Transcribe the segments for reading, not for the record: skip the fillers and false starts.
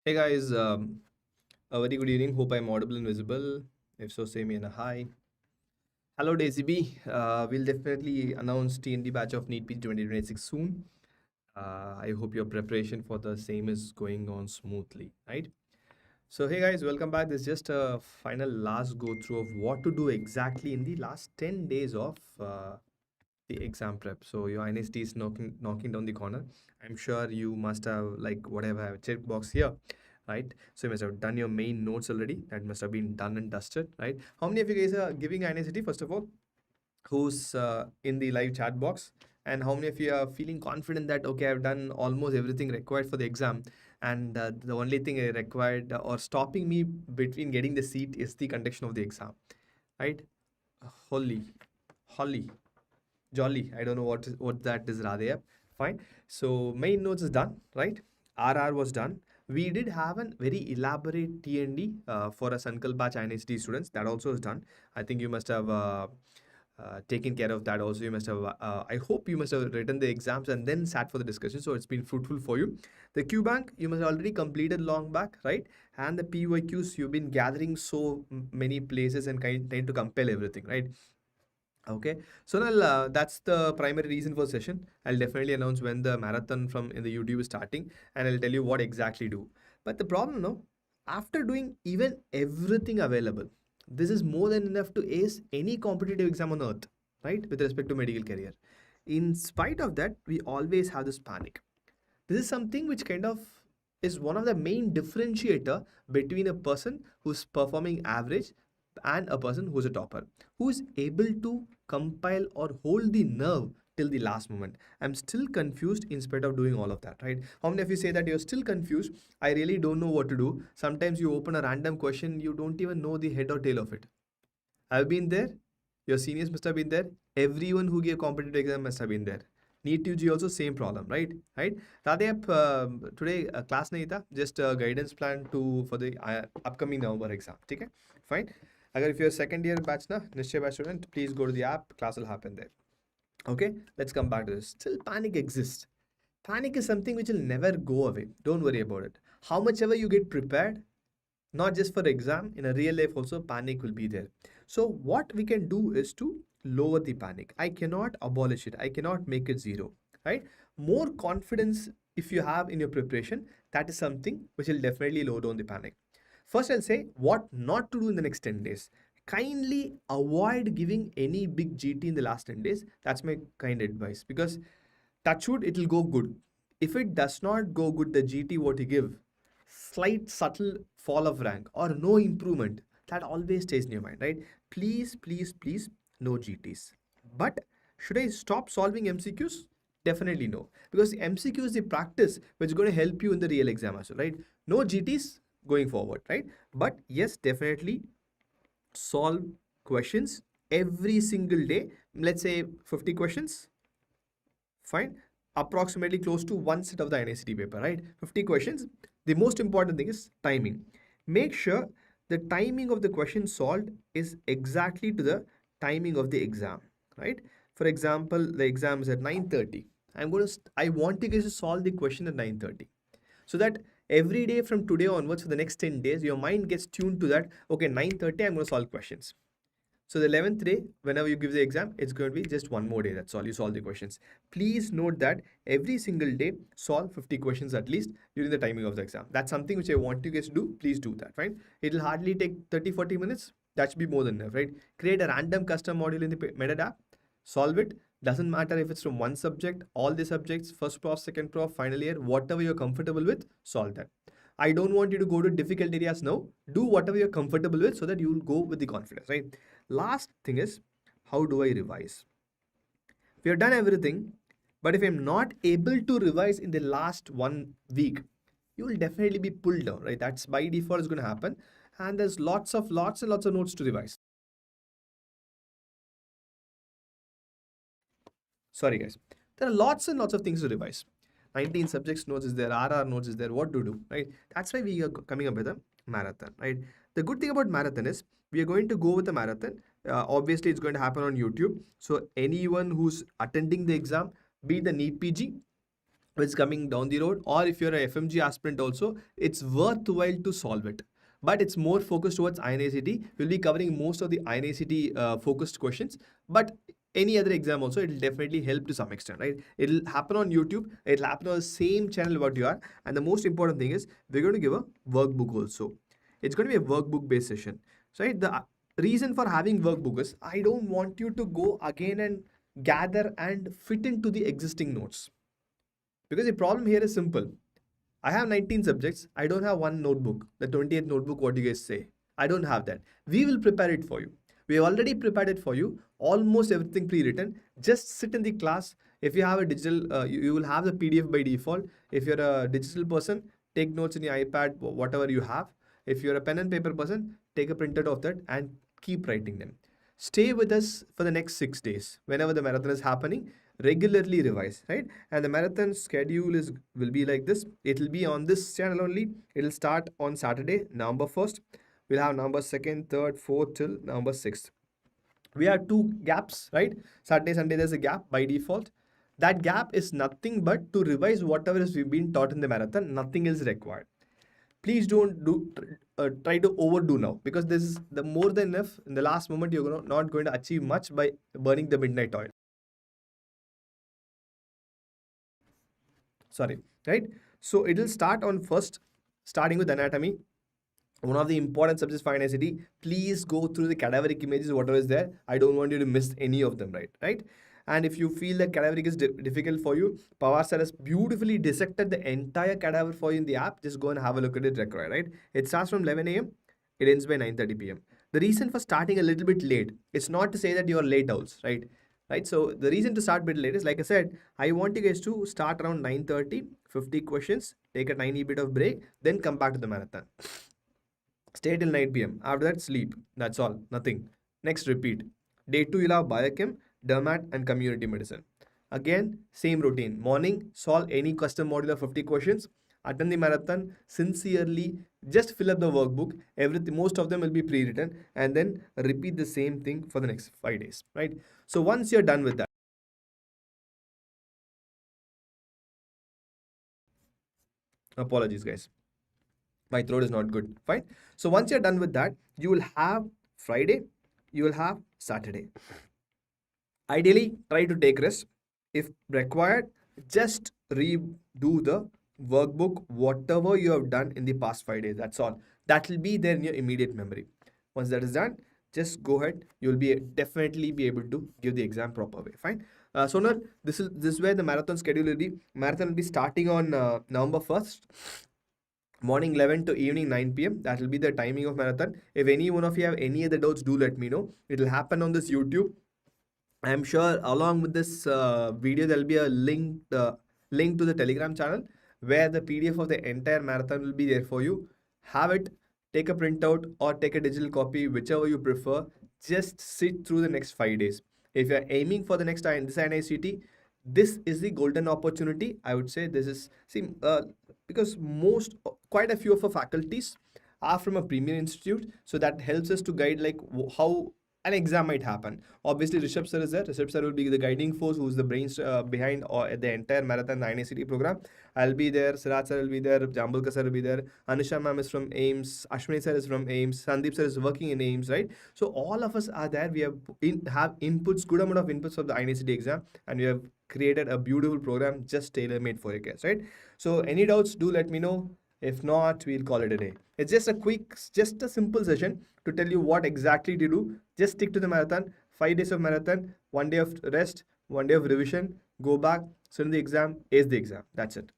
Hey guys, a very good evening. Hope I'm audible and visible. If so, say me in a hi. Hello, Daisy B. We'll definitely announce TND batch of NEET PG 2026 soon. I hope your preparation for the same is going on smoothly, right? So, hey guys, welcome back. This is just a final last go through of what to do exactly in the last 10 days of the exam prep. So, your INST is knocking down the corner. I'm sure you must have, like, whatever, I have a checkbox here, right? So you must have done your main notes already. That must have been done and dusted, right? How many of you guys are giving INICET, first of all? Who's in the live chat box? And how many of you are feeling confident that, okay, I've done almost everything required for the exam, and the only thing I required or stopping me between getting the seat is the conduction of the exam, right? Holy, holly, jolly. I don't know what that is rather. Yeah. Fine. So main notes is done, right? RR was done. We did have a very elaborate TND for a Sankal batch INSD students. That also is done. I think you must have taken care of that also. You must have, I hope you must have written the exams and then sat for the discussion. So it's been fruitful for you. The Q bank, you must have already completed long back, right? And the PYQs, you've been gathering so many places and trying to compile everything, right? Okay, so now that's the primary reason for session. I'll definitely announce when the marathon from in the YouTube is starting, and I'll tell you what exactly do. But the problem, no, after doing even everything available, this is more than enough to ace any competitive exam on earth, right? With respect to medical career. In spite of that, we always have this panic. This is something which kind of is one of the main differentiator between a person who's performing average and a person who's a topper, who is able to compile or hold the nerve till the last moment. I'm still confused in spite of doing all of that, right? How many of you say that you're still confused? I really don't know what to do. Sometimes you open a random question, you don't even know the head or tail of it. I've been there. Your seniors must have been there. Everyone who gave competitive exam must have been there. NEET UG also same problem, right? Right? Radhep, today class nahi tha, just a guidance plan to for the upcoming November exam. Okay, fine. Agar if you're second year batch na, Nishchay batch student, please go to the app. Class will happen there. Okay, let's come back to this. Still, panic exists. Panic is something which will never go away. Don't worry about it. How much ever you get prepared, not just for exam, in a real life also panic will be there. So what we can do is to lower the panic. I cannot abolish it, I cannot make it zero, right? More confidence if you have in your preparation, that is something which will definitely lower down the panic. First, I'll say what not to do in the next 10 days. Kindly avoid giving any big GT in the last 10 days. That's my kind advice, because touch wood, it will go good. If it does not go good, the GT what you give, slight subtle fall of rank or no improvement, that always stays in your mind, right? Please, please, please, no GTs. But should I stop solving MCQs? Definitely no, because MCQ is the practice which is going to help you in the real exam as well, right? No GTs going forward, right? But yes, definitely solve questions every single day. Let's say 50 questions, fine, approximately close to one set of the NICT paper, right? 50 questions. The most important thing is timing. Make sure the timing of the question solved is exactly to the timing of the exam, right? For example, the exam is at 9:30. I want you guys to solve the question at 9:30, so that every day from today onwards for the next 10 days your mind gets tuned to that. Okay, 9:30 I'm going to solve questions. So the 11th day, whenever you give the exam, it's going to be just one more day. That's all. You solve the questions. Please note that every single day, solve 50 questions at least during the timing of the exam. That's something which I want you guys to do. Please do that, right? It'll hardly take 30-40 minutes. That should be more than enough, right? Create a random custom module in the MedEd app. Solve it. Doesn't matter if it's from one subject, all the subjects, first prof, second prof, final year, whatever you're comfortable with, solve that. I don't want you to go to difficult areas now. Do whatever you're comfortable with so that you will go with the confidence, right? Last thing is, how do I revise? We have done everything, but if I'm not able to revise in the last 1 week, you will definitely be pulled down, right? That's by default is going to happen. And there's lots and lots of notes to revise. Sorry, guys. There are lots and lots of things to revise. 19 subjects notes is there, RR notes is there, what to do, right? That's why we are coming up with a marathon, right? The good thing about marathon is we are going to go with a marathon. Obviously, it's going to happen on YouTube. So anyone who's attending the exam, be it the NEET PG which is coming down the road, or if you're a FMG aspirant also, it's worthwhile to solve it. But it's more focused towards INICET. We'll be covering most of the INICET focused questions, but any other exam also, it'll definitely help to some extent, right? It'll happen on YouTube, it'll happen on the same channel what you are, and the most important thing is we're going to give a workbook also. It's going to be a workbook based session. So, right, the reason for having workbook is I don't want you to go again and gather and fit into the existing notes, because the problem here is simple. I have 19 subjects. I don't have one notebook, the 20th notebook, what you guys say. I don't have that. We will prepare it for you. We have already prepared it for you, almost everything pre written. Just sit in the class. If you have a digital, you will have the PDF by default. If you're a digital person, take notes in your iPad, whatever you have. If you're a pen and paper person, take a printout of that and keep writing them. Stay with us for the next 6 days. Whenever the marathon is happening, regularly revise, right? And the marathon schedule is will be like this. It will be on this channel only. It will start on Saturday, November 1st. We'll have November 2nd, 3rd, 4th till November 6th. We have two gaps, right? Saturday, Sunday, there's a gap by default. That gap is nothing but to revise whatever has been taught in the marathon. Nothing is required. Please don't try to overdo now, because this is the more than enough. In the last moment, you're not going to achieve much by burning the midnight oil. Sorry, right? So it will start on first, starting with anatomy, one of the important subjects for NICT. Please go through the cadaveric images, whatever is there. I don't want you to miss any of them, right? And if you feel that cadaveric is difficult for you, Pawar sir has beautifully dissected the entire cadaver for you in the app. Just go and have a look at it, right? It starts from 11 a.m. It ends by 9:30 p.m. The reason for starting a little bit late, it's not to say that you're late owls, right? Right. So the reason to start a bit late is, like I said, I want you guys to start around 9:30, 50 questions, take a tiny bit of break, then come back to the marathon. Stay till 9 p.m. After that, sleep. That's all. Nothing. Next, repeat. Day 2, you'll have biochem, dermat, and community medicine. Again, same routine. Morning, solve any custom module of 50 questions. Attend the marathon sincerely. Just fill up the workbook. Everything, most of them will be pre-written, and then repeat the same thing for the next 5 days. Right. So once you're done with that, apologies, guys. My throat is not good. Fine. So once you're done with that, you will have Friday, you will have Saturday. Ideally, try to take rest. If required, just redo the workbook, whatever you have done in the past 5 days. That's all. That will be there in your immediate memory. Once that is done, just go ahead. You'll be definitely be able to give the exam proper way. Fine. Sonal, this is where the marathon schedule will be. Marathon will be starting on November 1st, morning 11 to evening 9 p.m. That will be the timing of marathon. If any one of you have any other doubts, do let me know. It will happen on this YouTube. I'm sure along with this video, there'll be a link to the Telegram channel where the PDF of the entire marathon will be there for you. Have it, take a printout or take a digital copy, whichever you prefer. Just sit through the next 5 days. If you're aiming for the next this NICT, this is the golden opportunity. I would say this is, see, because quite a few of our faculties are from a premier institute, so that helps us to guide like how an exam might happen. Obviously, Rishabh sir is there. Rishabh sir will be the guiding force, who's the brains behind or the entire marathon, the INICT program. I'll be there. Siraj sir will be there. Jambulkar sir will be there. Anusha ma'am is from AIMS. Ashwini sir is from AIMS. Sandeep sir is working in AIMS, right? So all of us are there. We have inputs, good amount of inputs for the INICT exam, and we have created a beautiful program just tailor made for you guys, right? So any doubts, do let me know. If not, we'll call it a day. It's just a simple session to tell you what exactly to do. Just stick to the marathon. 5 days of marathon, 1 day of rest, 1 day of revision. Go back, sit in the exam, ace the exam. That's it.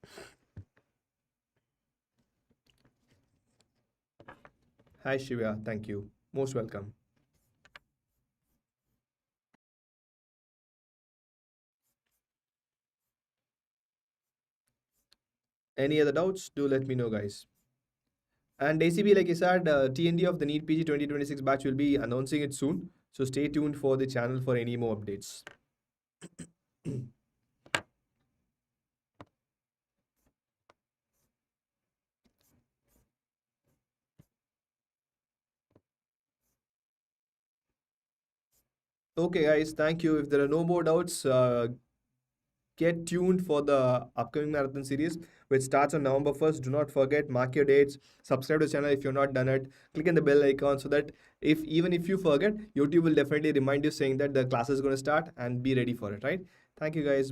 Hi Shivya, thank you. Most welcome. Any other doubts? Do let me know, guys. And ACB, like I said, TND of the NEET PG 2026 batch will be announcing it soon. So stay tuned for the channel for any more updates. Okay, guys, thank you. If there are no more doubts, get tuned for the upcoming marathon series, which starts on November 1st. Do not forget, mark your dates, subscribe to the channel if you're not done it, click on the bell icon so that if you forget, YouTube will definitely remind you saying that the class is going to start, and be ready for it, right? Thank you guys.